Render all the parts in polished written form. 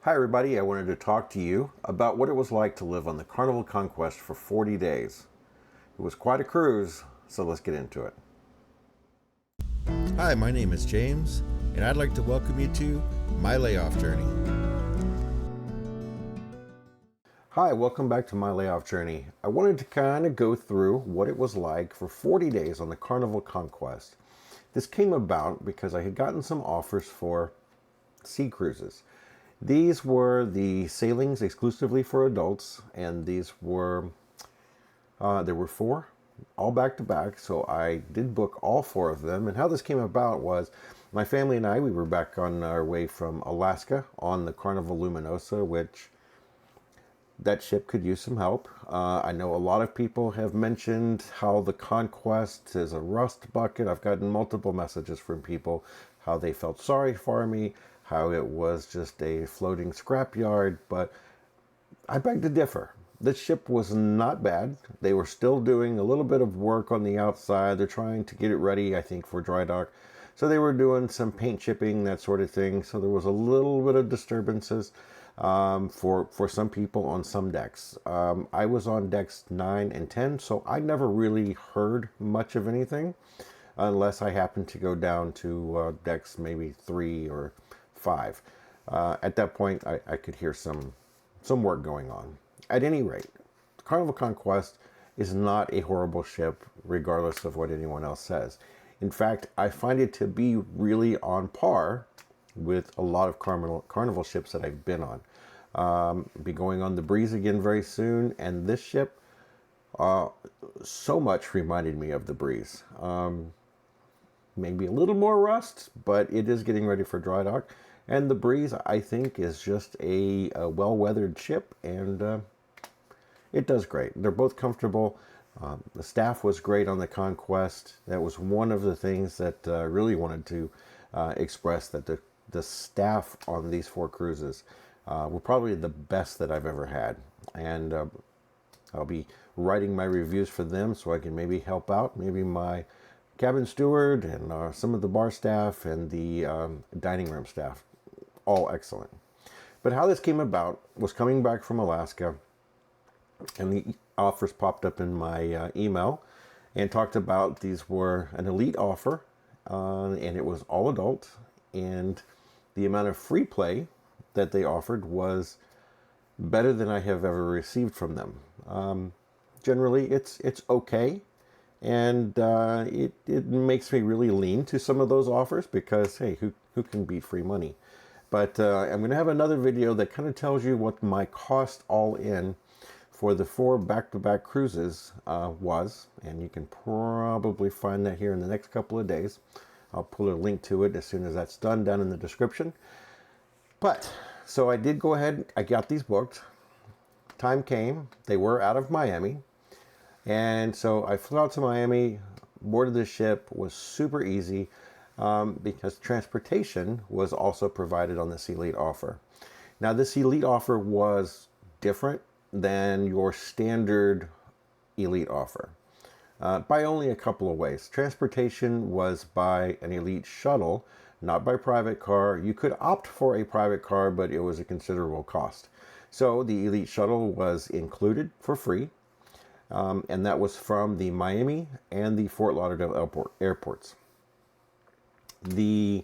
Hi everybody, I wanted to talk to you about what it was like to live on the Carnival Conquest for 40 days. It was quite a cruise, so let's get into it. Hi, my name is James, and I'd like to welcome you to my layoff journey. Hi, welcome back to my layoff journey. I wanted to kind of go through what it was like for 40 days on the Carnival Conquest. This came about because I had gotten some offers for sea cruises. These were the sailings exclusively for adults, and these were, there were four, all back to back, so I did book all four of them. And how this came about was my family and I, we were back on our way from Alaska on the Carnival Luminosa, which that ship could use some help. I know a lot of people have mentioned how the Conquest is a rust bucket. I've gotten multiple messages from people how they felt sorry for me, how it was just a floating scrapyard, but I beg to differ. This ship was not bad. They were still doing a little bit of work on the outside. They're trying to get it ready, I think, for dry dock. So they were doing some paint chipping, that sort of thing. So there was a little bit of disturbances for some people on some decks. I was on decks 9 and 10, so I never really heard much of anything unless I happened to go down to decks maybe 3 or 5. At that point, I could hear some work going on. At any rate, Carnival Conquest is not a horrible ship, regardless of what anyone else says. In fact, I find it to be really on par with a lot of Carnival ships that I've been on. Be going on the Breeze again very soon, and this ship so much reminded me of the Breeze. Maybe a little more rust, but it is getting ready for dry dock. And the Breeze, I think, is just a well-weathered ship, and it does great. They're both comfortable. The staff was great on the Conquest. That was one of the things that I really wanted to express, that the staff on these 4 cruises were probably the best that I've ever had. And I'll be writing my reviews for them so I can maybe help out. Maybe my cabin steward and some of the bar staff and the dining room staff. All excellent. But how this came about was coming back from Alaska, and the offers popped up in my email and talked about these were an elite offer, and it was all adult, and the amount of free play that they offered was better than I have ever received from them. Generally, it's okay, and it makes me really lean to some of those offers because, hey, who can beat free money? But I'm going to have another video that kind of tells you what my cost all in for the 4 back-to-back cruises was, and you can probably find that here in the next couple of days. I'll pull a link to it as soon as that's done down in the description. But so I did go ahead, I got these booked. Time came, they were out of Miami, and so I flew out to Miami, boarded the ship, was super easy because transportation was also provided on this elite offer. Now this elite offer was different than your standard elite offer by only a couple of ways. Transportation was by an elite shuttle, not by private car. You could opt for a private car, but it was a considerable cost. So the elite shuttle was included for free, and that was from the Miami and the Fort Lauderdale airports. The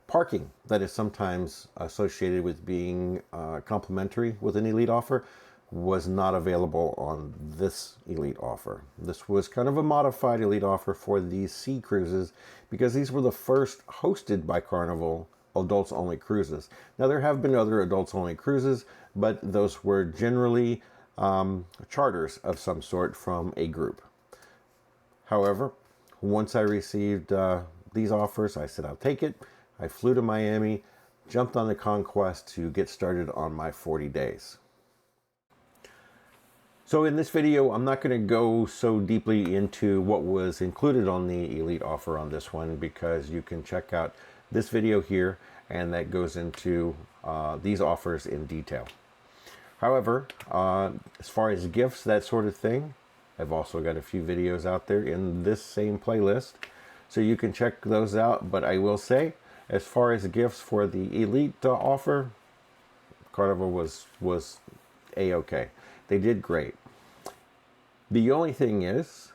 parking that is sometimes associated with being complimentary with an elite offer was not available on this elite offer. This was kind of a modified elite offer for these sea cruises because these were the first hosted by Carnival adults only cruises. Now there have been other adults only cruises, but those were generally charters of some sort from a group. However, once I received these offers, I said I'll take it. I flew to Miami, jumped on the Conquest to get started on my 40 days. So in this video, I'm not going to go so deeply into what was included on the elite offer on this one, because you can check out this video here, and that goes into these offers in detail. However, as far as gifts, that sort of thing, I've also got a few videos out there in this same playlist, so you can check those out. But I will say, as far as gifts for the elite offer, Carnival was a-okay. They did great. The only thing is,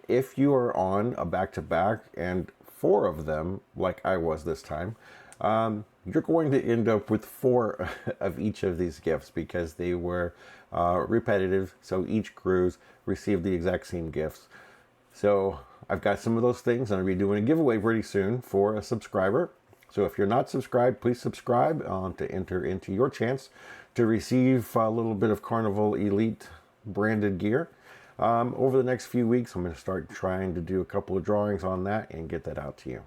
if you are on a back-to-back and 4 of them, like I was this time, you're going to end up with 4 of each of these gifts because they were repetitive. So each cruise received the exact same gifts. So I've got some of those things. I'm going to be doing a giveaway pretty soon for a subscriber. So if you're not subscribed, please subscribe to enter into your chance to receive a little bit of Carnival Elite branded gear. Over the next few weeks, I'm going to start trying to do a couple of drawings on that and get that out to you.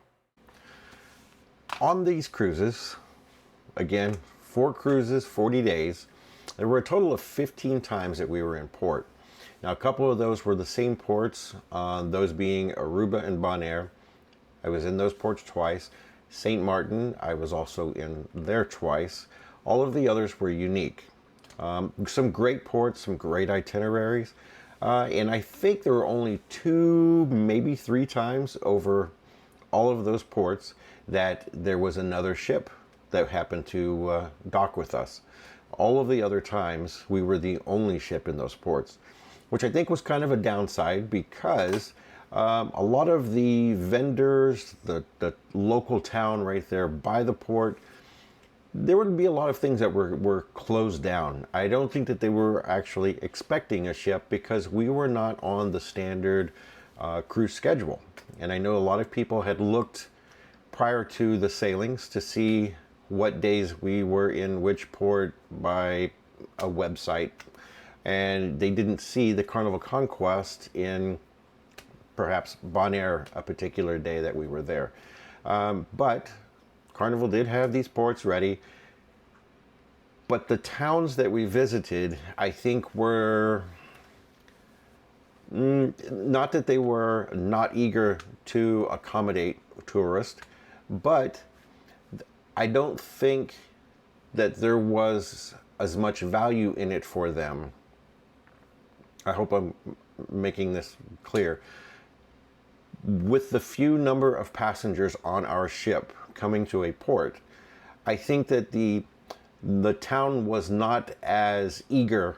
On these cruises, again, 4 cruises, 40 days, there were a total of 15 times that we were in port. Now, a couple of those were the same ports, those being Aruba and Bonaire. I was in those ports twice. St. Maarten, I was also in there twice. All of the others were unique. Some great ports, some great itineraries. And I think there were only 2, maybe 3 times over all of those ports that there was another ship that happened to dock with us. All of the other times, we were the only ship in those ports, which I think was kind of a downside because a lot of the vendors, the local town right there by the port, there would be a lot of things that were closed down. I don't think that they were actually expecting a ship because we were not on the standard cruise schedule. And I know a lot of people had looked prior to the sailings to see what days we were in which port by a website. And they didn't see the Carnival Conquest in perhaps Bonaire a particular day that we were there. But Carnival did have these ports ready. But the towns that we visited, I think were, not that they were not eager to accommodate tourists, but I don't think that there was as much value in it for them. I hope I'm making this clear. With the few number of passengers on our ship coming to a port, I think that the town was not as eager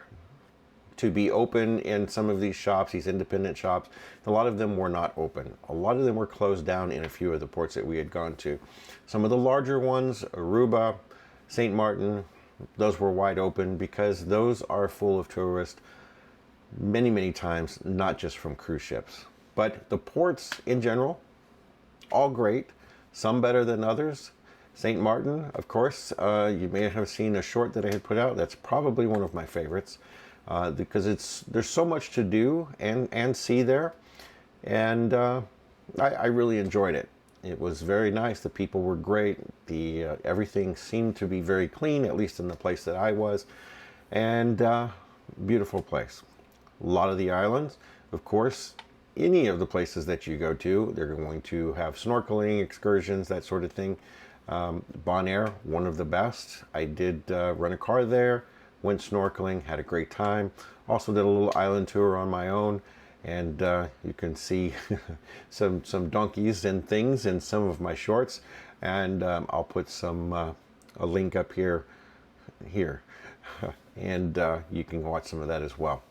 to be open in some of these shops, these independent shops. A lot of them were not open. A lot of them were closed down in a few of the ports that we had gone to. Some of the larger ones, Aruba, St. Maarten, those were wide open because those are full of tourists many, many times, not just from cruise ships. But the ports in general, all great, some better than others. St. Maarten, of course, you may have seen a short that I had put out. That's probably one of my favorites because there's so much to do and see there. And I really enjoyed it. It was very nice. The people were great. Everything seemed to be very clean, at least in the place that I was. And beautiful place. A lot of the islands, of course, any of the places that you go to, they're going to have snorkeling excursions, that sort of thing. Bonaire, one of the best. I did rent a car there, went snorkeling, had a great time. Also did a little island tour on my own, and you can see some donkeys and things in some of my shorts. And I'll put a link up here, and you can watch some of that as well.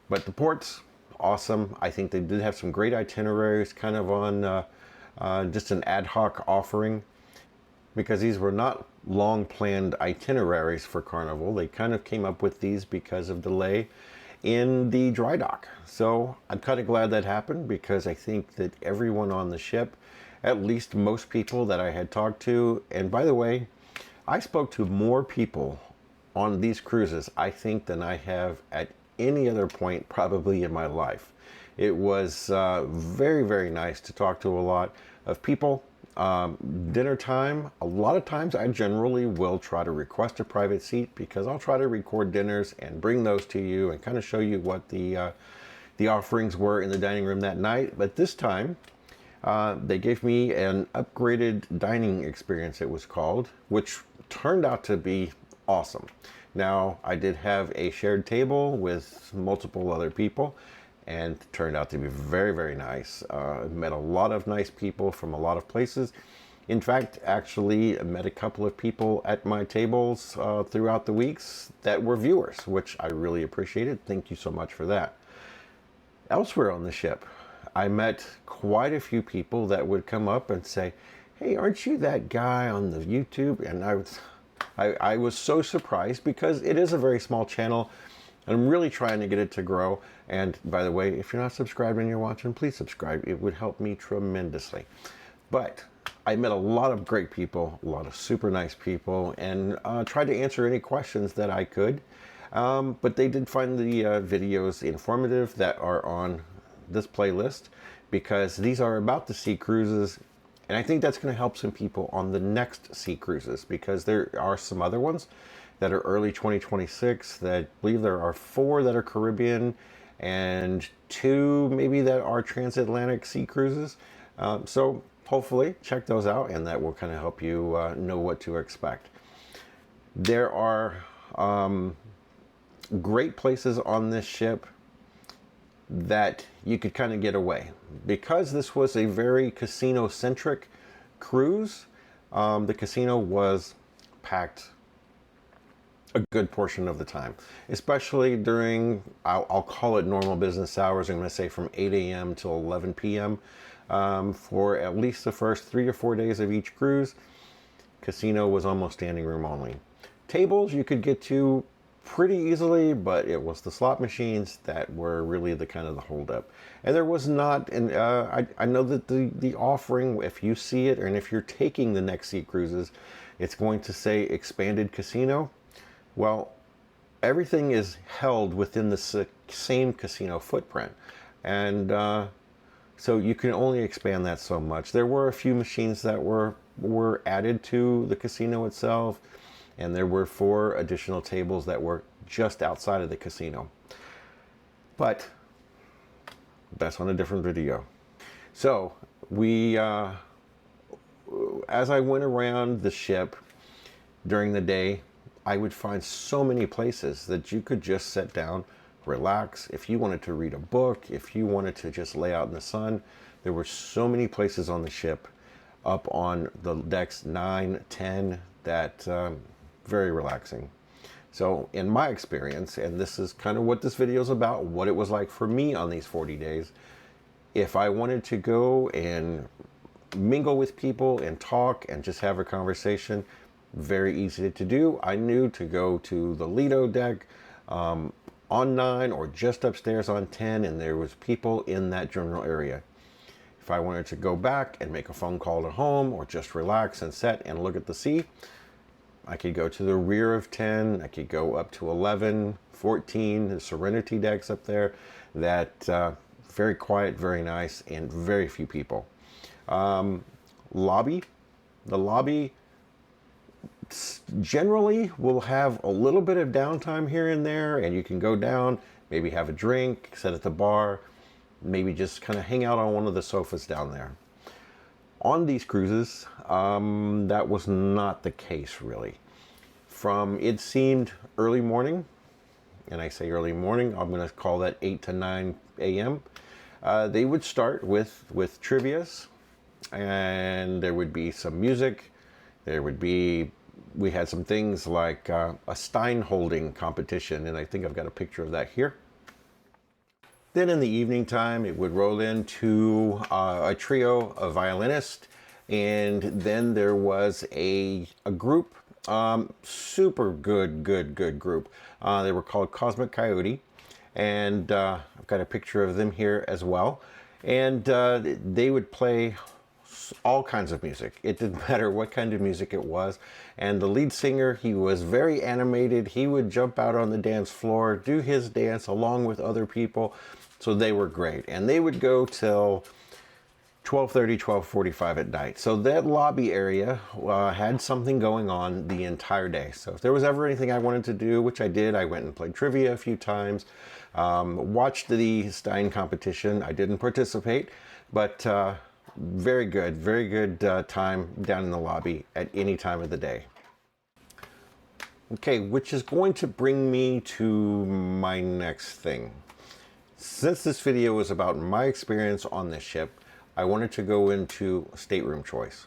But the ports, awesome. I think they did have some great itineraries, kind of on just an ad hoc offering, because these were not long planned itineraries for Carnival. They kind of came up with these because of delay in the dry dock. So I'm kind of glad that happened because I think that everyone on the ship, at least most people that I had talked to, and by the way, I spoke to more people on these cruises, I think, than I have at any other point probably in my life. It was very, very nice to talk to a lot of people. Dinner time, a lot of times I generally will try to request a private seat because I'll try to record dinners and bring those to you and kind of show you what the offerings were in the dining room that night. But this time they gave me an upgraded dining experience, it was called, which turned out to be awesome. Now, I did have a shared table with multiple other people, and it turned out to be very, very nice. Met a lot of nice people from a lot of places, In fact, actually met a couple of people at my tables throughout the weeks that were viewers, which I really appreciated. Thank you so much for that. Elsewhere on the ship, I met quite a few people that would come up and say, "Hey, aren't you that guy on the YouTube?" And I was so surprised because it is a very small channel. I'm really trying to get it to grow. And by the way, if you're not subscribed and you're watching, please subscribe. It would help me tremendously. But I met a lot of great people, a lot of super nice people, and tried to answer any questions that I could. But they did find the videos informative that are on this playlist, because these are about the sea cruises. And I think that's going to help some people on the next sea cruises, because there are some other ones that are early 2026. That I believe there are 4 that are Caribbean and 2 maybe that are transatlantic sea cruises. So hopefully check those out, and that will kind of help you know what to expect. There are great places on this ship that you could kind of get away, because this was a very casino centric cruise. The casino was packed a good portion of the time, especially during, I'll call it normal business hours. I'm going to say from 8 a.m. till 11 p.m. For at least the first 3 or 4 days of each cruise. Casino was almost standing room only. Tables you could get to pretty easily, but it was the slot machines that were really the kind of the holdup. And there was not, and I know that the offering, if you see it, and if you're taking the next sea cruises, it's going to say expanded casino. Well, everything is held within the same casino footprint, and so you can only expand that so much. There were a few machines that were added to the casino itself, and there were 4 additional tables that were just outside of the casino. But that's on a different video. So we, as I went around the ship during the day, I would find so many places that you could just sit down, relax. If you wanted to read a book, if you wanted to just lay out in the sun, there were so many places on the ship, up on the decks 9, 10, that very relaxing. So in my experience, and this is kind of what this video is about, what it was like for me on these 40 days, if I wanted to go and mingle with people and talk and just have a conversation, very easy to do. I knew to go to the Lido deck on 9 or just upstairs on 10, and there was people in that general area. If I wanted to go back and make a phone call to home or just relax and sit and look at the sea, I could go to the rear of 10, I could go up to 11, 14, the Serenity decks up there, that very quiet, very nice, and very few people. Lobby, the lobby generally will have a little bit of downtime here and there, and you can go down, maybe have a drink, sit at the bar, maybe just kind of hang out on one of the sofas down there. On these cruises, that was not the case really. It seemed early morning, and I say early morning, I'm going to call that 8 to 9 a.m. They would start with trivias, and there would be some music. We had some things like a Stein holding competition, and I think I've got a picture of that here. Then in the evening time, it would roll into a trio, a violinist, and then there was a group, super good group. They were called Cosmic Coyote, and I've got a picture of them here as well. And they would play all kinds of music. It didn't matter what kind of music it was. And the lead singer, he was very animated. He would jump out on the dance floor, do his dance along with other people. So they were great. And they would go till 12:30, 12:45 at night. So that lobby area had something going on the entire day. So if there was ever anything I wanted to do, which I did, I went and played trivia a few times, watched the Stein competition. I didn't participate, but very good time down in the lobby at any time of the day. Okay, which is going to bring me to my next thing. Since this video is about my experience on this ship, I wanted to go into stateroom choice.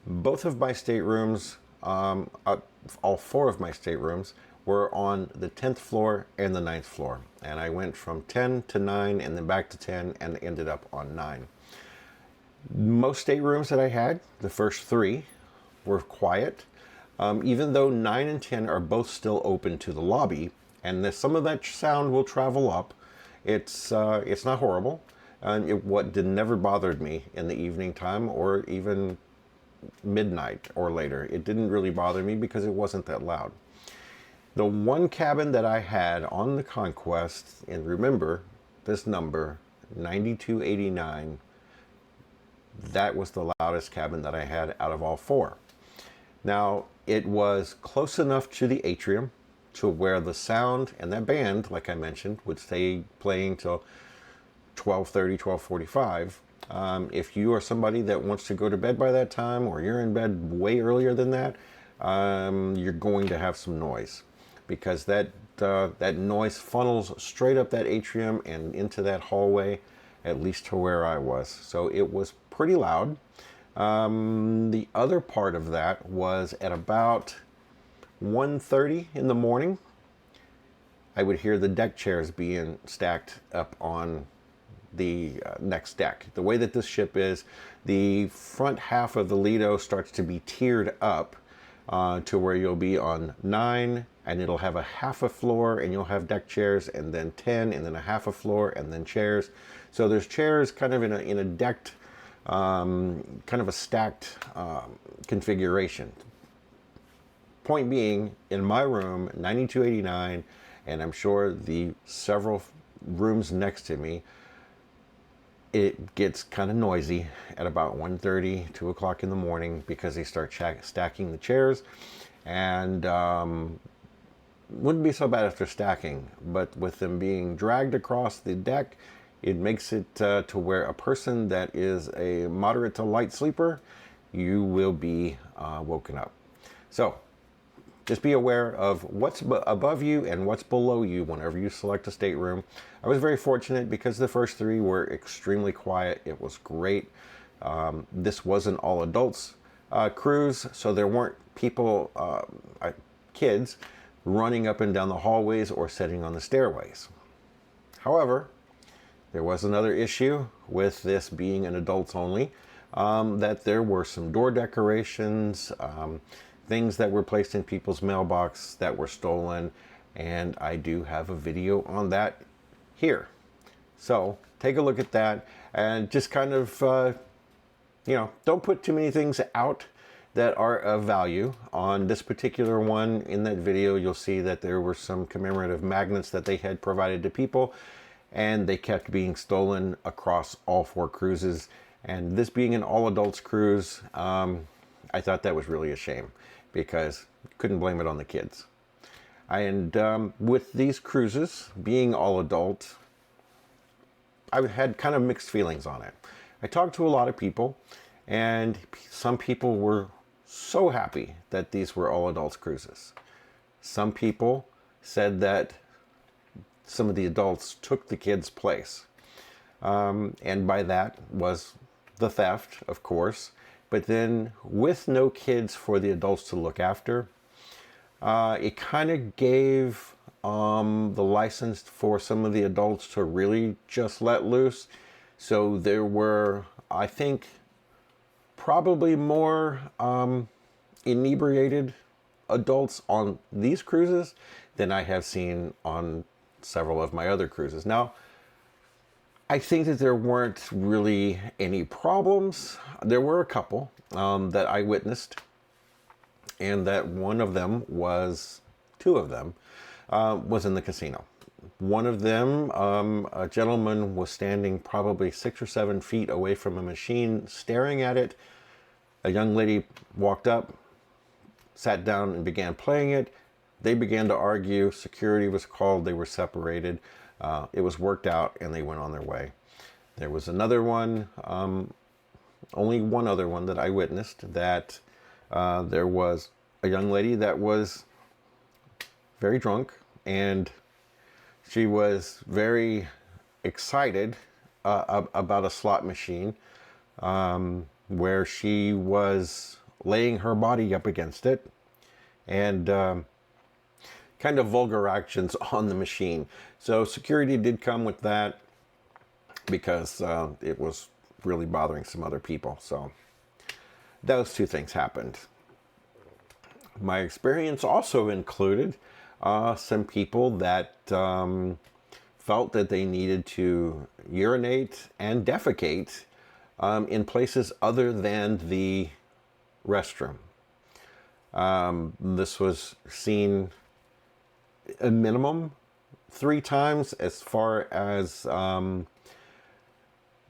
Both of my staterooms, all four of my staterooms, were on the 10th floor and the 9th floor. And I went from 10 to 9 and then back to 10 and ended up on 9. Most staterooms that I had, the first three, were quiet. Even though 9 and 10 are both still open to the lobby, and some of that sound will travel up, it's not horrible. And what never bothered me in the evening time or even midnight or later. It didn't really bother me because it wasn't that loud. The one cabin that I had on the Conquest, and remember this number, 9289, that was the loudest cabin that I had out of all four. Now, it was close enough to the atrium to where the sound and that band, like I mentioned, would stay playing till 12:30, 12:45. If you are somebody that wants to go to bed by that time, or you're in bed way earlier than that, you're going to have some noise, because that noise funnels straight up that atrium and into that hallway, at least to where I was. So it was pretty loud. The other part of that was at about 1:30 in the morning, I would hear the deck chairs being stacked up on the next deck. The way that this ship is, the front half of the Lido starts to be tiered up to where you'll be on 9, and it'll have a half a floor, and you'll have deck chairs, and then 10, and then a half a floor, and then chairs. So there's chairs kind of in a decked, kind of a stacked configuration. Point being, in my room, 9289, and I'm sure the several rooms next to me, it gets kind of noisy at about 1:30, 2 o'clock in the morning, because they start stacking the chairs. And wouldn't be so bad if they're stacking, but with them being dragged across the deck, it makes it to where a person that is a moderate to light sleeper, you will be woken up. So just be aware of what's above you and what's below you whenever you select a stateroom. I was very fortunate because the first three were extremely quiet. It was great. This was an all adults cruise, so there weren't people, kids, running up and down the hallways or sitting on the stairways. However, there was another issue with this being an adults only, that there were some door decorations, things that were placed in people's mailbox that were stolen, and I do have a video on that here. So take a look at that, and just kind of, don't put too many things out that are of value. On this particular one, in that video, you'll see that there were some commemorative magnets that they had provided to people, and they kept being stolen across all four cruises. And this being an all adults cruise, I thought that was really a shame, because couldn't blame it on the kids. And with these cruises being all adult, I had kind of mixed feelings on it. I talked to a lot of people, and some people were so happy that these were all adults cruises. Some people said that some of the adults took the kids' place. And by that was the theft, of course. But then with no kids for the adults to look after, it kind of gave the license for some of the adults to really just let loose. So there were, I think, probably more inebriated adults on these cruises than I have seen on several of my other cruises. Now, I think that there weren't really any problems. There were a couple that I witnessed, and that two of them, was in the casino. One of them, a gentleman was standing probably 6 or 7 feet away from a machine, staring at it. A young lady walked up, sat down, and began playing it. They began to argue. Security was called. They were separated. It was worked out, and they went on their way. There was another one, only one other one that I witnessed, that there was a young lady that was very drunk, and she was very excited about a slot machine, where she was laying her body up against it, and kind of vulgar actions on the machine. So security did come with that because it was really bothering some other people. So those two things happened. My experience also included some people that felt that they needed to urinate and defecate in places other than the restroom. This was seen a minimum 3 times, as far as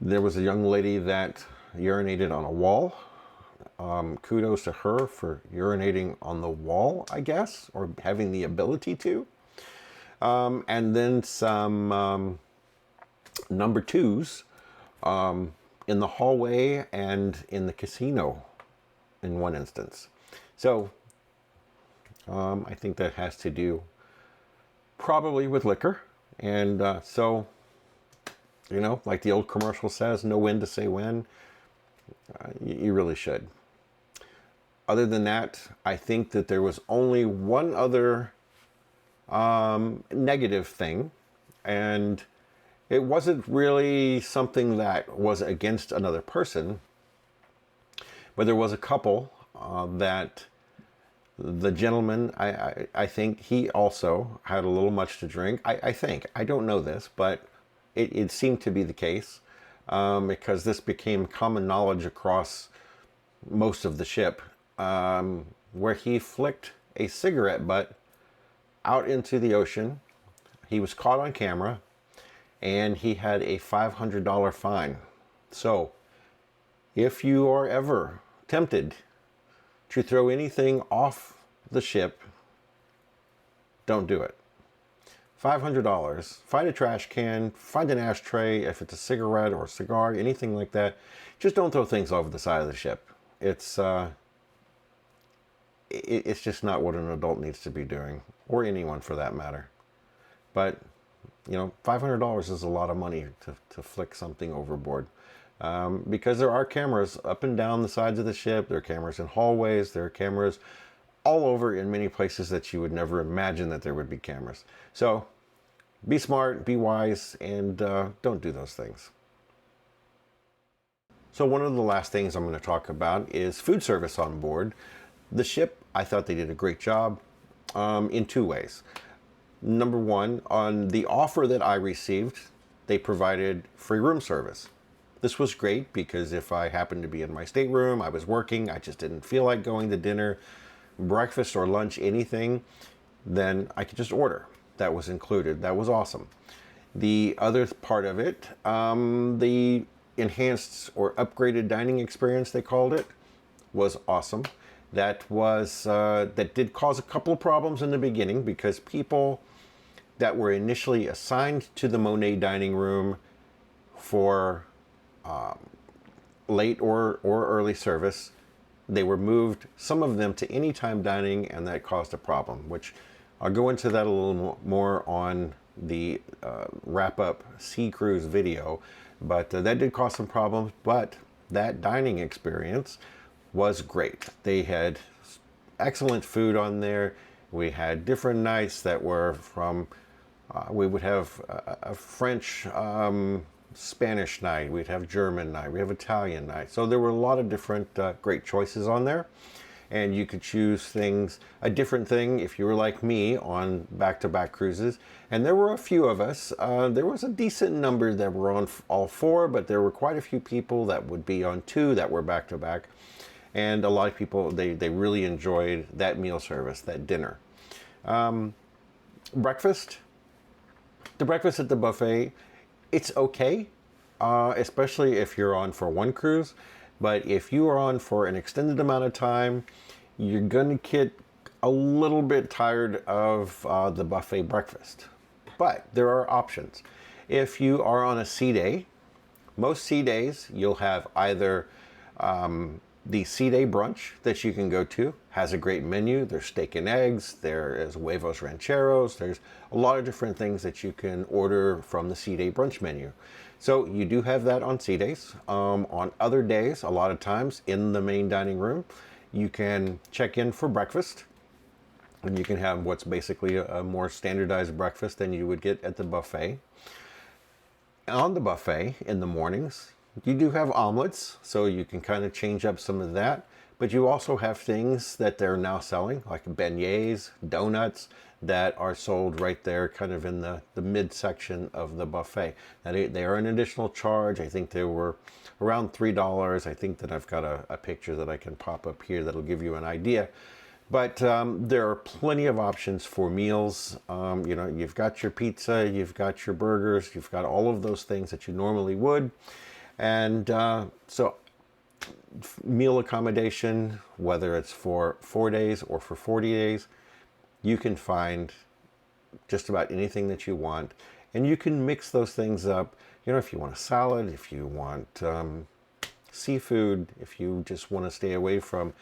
there was a young lady that urinated on a wall. Kudos to her for urinating on the wall, I guess, or having the ability to. And then some number 2s in the hallway and in the casino in one instance. So I think that has to do probably with liquor. And so, you know, like the old commercial says, know when to say when. You really should. Other than that, I think that there was only one other negative thing, and it wasn't really something that was against another person, but there was a couple that the gentleman, I think he also had a little much to drink. I think. I don't know this, but it seemed to be the case, because this became common knowledge across most of the ship, where he flicked a cigarette butt out into the ocean. He was caught on camera, and he had a $500 fine. So if you are ever tempted to throw anything off the ship, don't do it. $500. Find a trash can, find an ashtray, if it's a cigarette or a cigar, anything like that. Just don't throw things over the side of the ship. It's just not what an adult needs to be doing, or anyone for that matter. But, you know, $500 is a lot of money to flick something overboard. Because there are cameras up and down the sides of the ship, there are cameras in hallways, there are cameras all over in many places that you would never imagine that there would be cameras. So be smart, be wise, and don't do those things. So one of the last things I'm going to talk about is food service on board. The ship, I thought they did a great job in 2 ways. Number one, on the offer that I received, they provided free room service. This was great because if I happened to be in my stateroom, I was working, I just didn't feel like going to dinner, breakfast or lunch, anything, then I could just order. That was included. That was awesome. The other part of it, the enhanced or upgraded dining experience, they called it, was awesome. That was that did cause a couple of problems in the beginning, because people that were initially assigned to the Monet dining room for late or early service, they were moved, some of them, to anytime dining, and that caused a problem, which I'll go into that a little more on the wrap-up Sea Cruise video. But that did cause some problems, but that dining experience was great. They had excellent food on there. We had different nights that were from, we would have a French, Spanish night, we'd have German night, we have Italian night. So there were a lot of different great choices on there. And you could choose things, a different thing if you were like me on back-to-back cruises. And there were a few of us. There was a decent number that were on all 4, but there were quite a few people that would be on 2 that were back-to-back. And a lot of people, they really enjoyed that meal service, that dinner. Breakfast. The breakfast at the buffet, it's okay, especially if you're on for one cruise. But if you are on for an extended amount of time, you're going to get a little bit tired of the buffet breakfast. But there are options. If you are on a sea day, most sea days, you'll have either the sea day brunch that you can go to, has a great menu. There's steak and eggs, there is huevos rancheros, there's a lot of different things that you can order from the sea day brunch menu. So you do have that on sea days. On other days, a lot of times in the main dining room, You can check in for breakfast, and you can have what's basically a more standardized breakfast than you would get at the buffet. On the buffet in the mornings, you do have omelets, so you can kind of change up some of that. But you also have things that they're now selling, like beignets, donuts, that are sold right there kind of in the midsection of the buffet. Now they are an additional charge. I think they were around $3. I think that I've got a picture that I can pop up here that'll give you an idea. But there are plenty of options for meals. You know, you've got your pizza, you've got your burgers, you've got all of those things that you normally would. And so meal accommodation, whether it's for 4 days or for 40 days, you can find just about anything that you want. And you can mix those things up. You know, if you want a salad, if you want seafood, if you just want to stay away from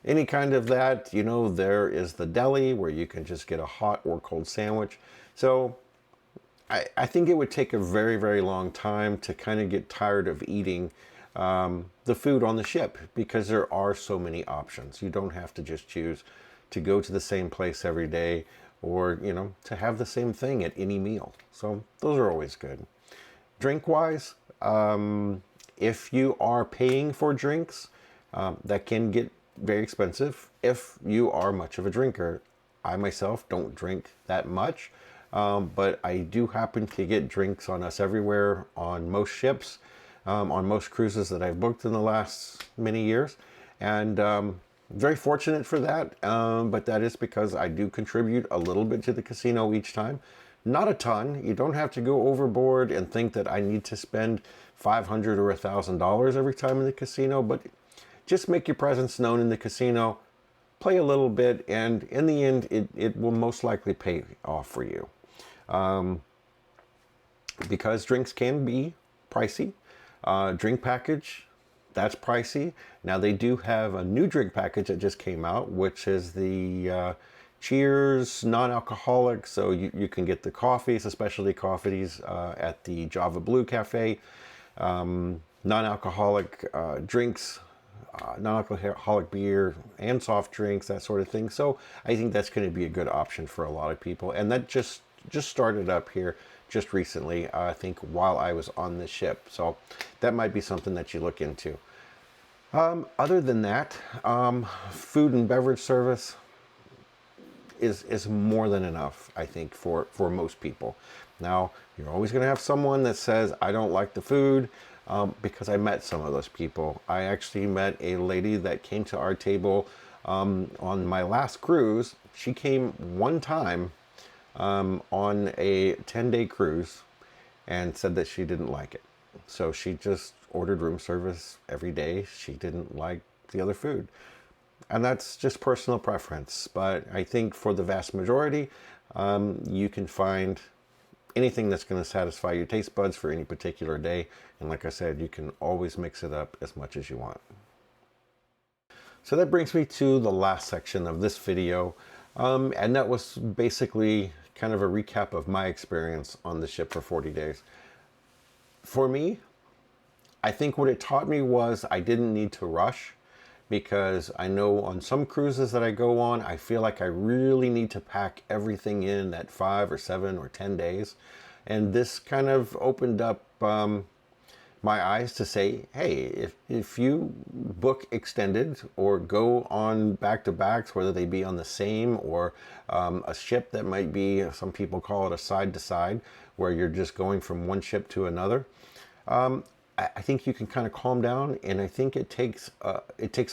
any kind of that, you know, there is the deli where you can just get a hot or cold sandwich. So I think it would take a very, very long time to kind of get tired of eating the food on the ship, because there are so many options. You don't have to just choose to go to the same place every day, or, you know, to have the same thing at any meal. So those are always good. Drink wise, if you are paying for drinks, that can get very expensive if you are much of a drinker. I myself don't drink that much, but I do happen to get drinks on Us Everywhere on most ships, on most cruises that I've booked in the last many years. And very fortunate for that, but that is because I do contribute a little bit to the casino each time. Not a ton. You don't have to go overboard and think that I need to spend $500 or $1,000 every time in the casino, but just make your presence known in the casino, play a little bit, and in the end, it will most likely pay off for you. Because drinks can be pricey. Drink package, that's pricey. Now they do have a new drink package that just came out, which is the Cheers non-alcoholic. So you can get the coffees, the specialty coffees at the Java Blue Cafe. Non-alcoholic drinks, non-alcoholic beer and soft drinks, that sort of thing. So I think that's going to be a good option for a lot of people. And that just started up here just recently, I think, while I was on the ship. So that might be something that you look into. Other than that, food and beverage service is more than enough, I think, for most people. Now, you're always going to have someone that says, I don't like the food, because I met some of those people. I actually met a lady that came to our table on my last cruise. She came one time on a 10-day cruise and said that she didn't like it. So she just ordered room service every day. She didn't like the other food. And that's just personal preference. But I think for the vast majority, you can find anything that's going to satisfy your taste buds for any particular day. And like I said, you can always mix it up as much as you want. So that brings me to the last section of this video. And that was basically kind of a recap of my experience on the ship for 40 days. For me, I think what it taught me was I didn't need to rush, because I know on some cruises that I go on, I feel like I really need to pack everything in that 5 or 7 or 10 days. And this kind of opened up my eyes to say, hey, if you book extended or go on back-to-backs, whether they be on the same or a ship that might be, some people call it a side-to-side, where you're just going from one ship to another, I think you can kind of calm down, and I think it takes a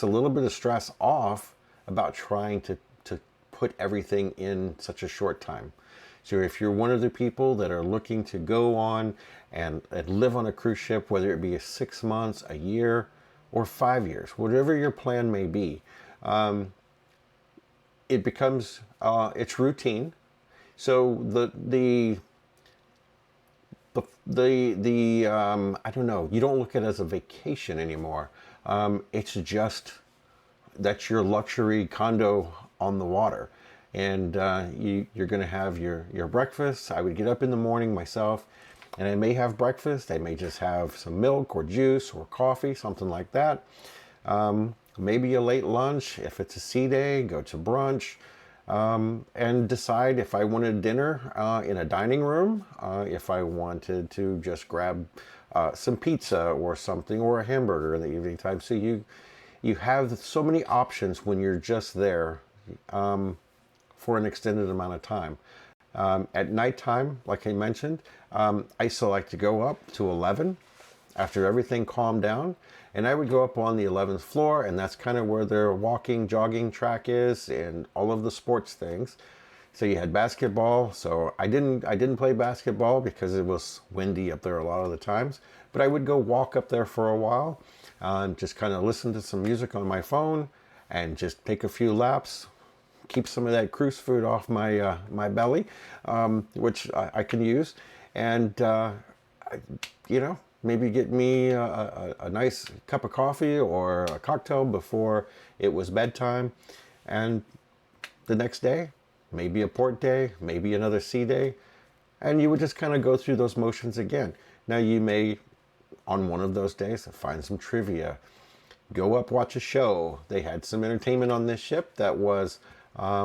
little bit of stress off about trying to put everything in such a short time. So if you're one of the people that are looking to go on and live on a cruise ship, whether it be 6 months, a year, or 5 years, whatever your plan may be, it becomes it's routine. So the I don't know, you don't look at it as a vacation anymore. It's just that's your luxury condo on the water. And you're going to have your breakfast. I would get up in the morning myself, and I may have breakfast. I may just have some milk or juice or coffee, something like that. maybe a late lunch. If it's a sea day, go to brunch, and decide if I wanted dinner in a dining room, if I wanted to just grab some pizza or something, or a hamburger in the evening time. So you have so many options when you're just there for an extended amount of time. At nighttime, like I mentioned, I still like to go up to 11 after everything calmed down. And I would go up on the 11th floor, and that's kind of where their walking, jogging track is and all of the sports things. So you had basketball. So I didn't play basketball because it was windy up there a lot of the times. But I would go walk up there for a while, just kind of listen to some music on my phone and just take a few laps, keep some of that cruise food off my belly, which I can use, and maybe get me a nice cup of coffee or a cocktail before it was bedtime, and the next day, maybe a port day, maybe another sea day, and you would just kind of go through those motions again. Now you may, on one of those days, find some trivia, go up, watch a show. They had some entertainment on this ship that was,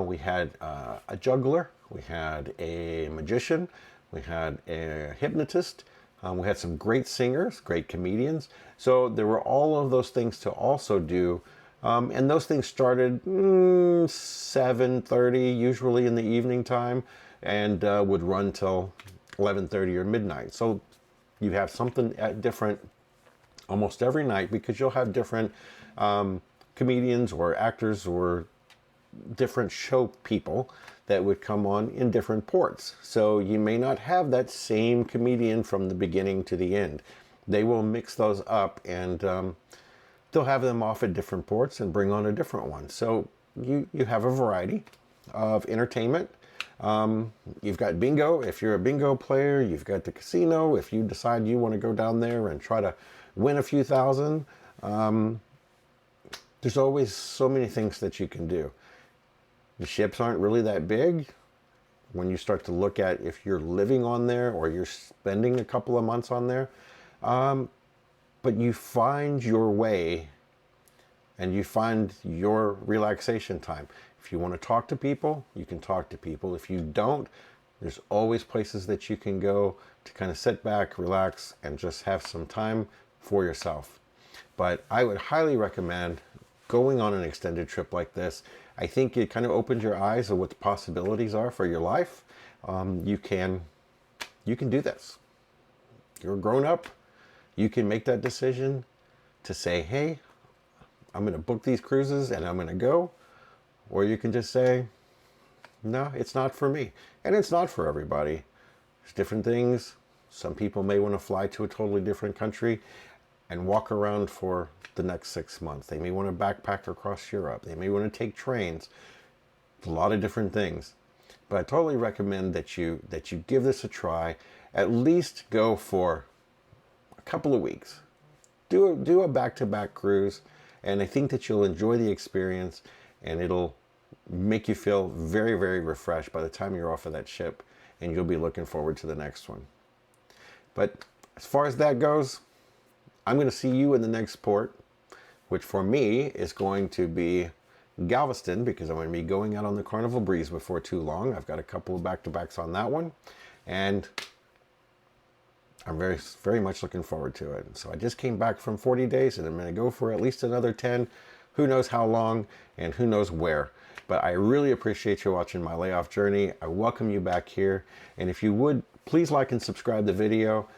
we had a juggler, we had a magician, we had a hypnotist, we had some great singers, great comedians. So there were all of those things to also do. And those things started 7:30, usually in the evening time, and would run till 11:30 or midnight. So you have something different almost every night, because you'll have different comedians or actors or different show people that would come on in different ports. So you may not have that same comedian from the beginning to the end. They will mix those up, and they'll have them off at different ports and bring on a different one. So you have a variety of entertainment. You've got bingo if you're a bingo player. You've got the casino if you decide you want to go down there and try to win a few thousand. There's always so many things that you can do. The ships aren't really that big when you start to look at if you're living on there or you're spending a couple of months on there. But you find your way and you find your relaxation time. If you want to talk to people, you can talk to people. If you don't, there's always places that you can go to kind of sit back, relax, and just have some time for yourself. But I would highly recommend going on an extended trip like this. I think it kind of opens your eyes of what the possibilities are for your life. You can do this. You're a grown up. You can make that decision to say, hey, I'm going to book these cruises and I'm going to go. Or you can just say, no, it's not for me. And it's not for everybody. There's different things. Some people may want to fly to a totally different country and walk around for the next 6 months. They may want to backpack across Europe. They may want to take trains. A lot of different things. But I totally recommend that you give this a try. At least go for a couple of weeks. Do a back-to-back cruise, and I think that you'll enjoy the experience, and it'll make you feel very, very refreshed by the time you're off of that ship, and you'll be looking forward to the next one. But as far as that goes, I'm going to see you in the next port, which for me is going to be Galveston, because I'm going to be going out on the Carnival Breeze before too long. I've got a couple of back-to-backs on that one, and I'm very, very much looking forward to it. So I just came back from 40 days, and I'm going to go for at least another 10. Who knows how long, and who knows where. But I really appreciate you watching my layoff journey. I welcome you back here. And if you would, please like and subscribe the video.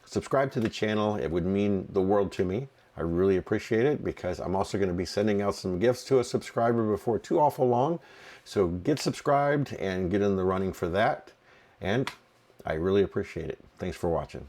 Subscribe to the channel. It would mean the world to me. I really appreciate it, because I'm also going to be sending out some gifts to a subscriber before too awful long. So get subscribed and get in the running for that. And I really appreciate it. Thanks for watching.